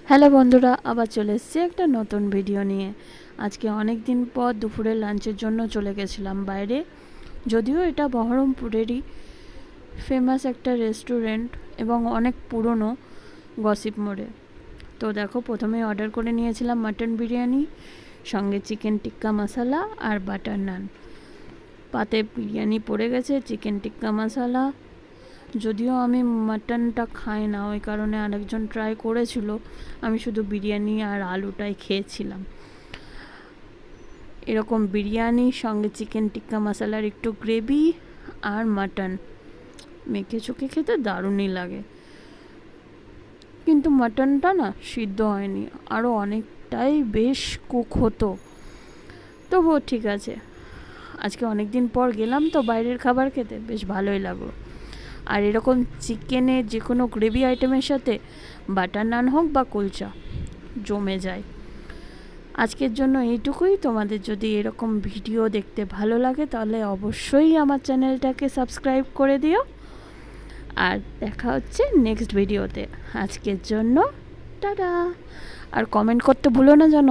Hello বন্ধুরা, আবার চলে এসেছি একটা নতুন ভিডিও নিয়ে। আজকে অনেক দিন পর দুপুরে লাঞ্চের জন্য চলে গেছিলাম বাইরে। যদিও এটা বহরমপুরেরই ফেমাস একটা রেস্টুরেন্ট এবং অনেক পুরনো, গসিপ মোড়ে। তো দেখো, প্রথমে অর্ডার করে নিয়েছিলাম মাটন বিরিয়ানি, সঙ্গে চিকেন টিক্কা মশলা আর বাটার নান। পাতে বিরিয়ানি পড়ে গেছে, চিকেন টিক্কা মশলা। যদিও আমি মাটনটা খাই না, ওই কারণে আরেকজন ট্রাই করেছিল, আমি শুধু বিরিয়ানি আর আলুটাই খেয়েছিলাম। এরকম বিরিয়ানি সঙ্গে চিকেন টিক্কা মশলার একটু গ্রেভি আর মাটন মেখে চুকে খেতে দারুণই লাগে। কিন্তু মাটনটা না সিদ্ধ হয়নি, আরও অনেকটাই বেশ কুক হতো। তবুও ঠিক আছে, আজকে অনেক দিন পর গেলাম তো বাইরের খাবার খেতে, বেশ ভালোই লাগলো। আর এরকম চিকেনের যে কোনো গ্রেভি আইটেমের সাথে বাটার নান হোক বা কুলচা জমে যায়। আজকের জন্য এইটুকুই। তোমাদের যদি এরকম ভিডিও দেখতে ভালো লাগে তাহলে অবশ্যই আমার চ্যানেলটাকে সাবস্ক্রাইব করে দিও। আর দেখা হচ্ছে নেক্সট ভিডিওতে। আজকের জন্য টাটা। আর কমেন্ট করতে ভুলো না যেন।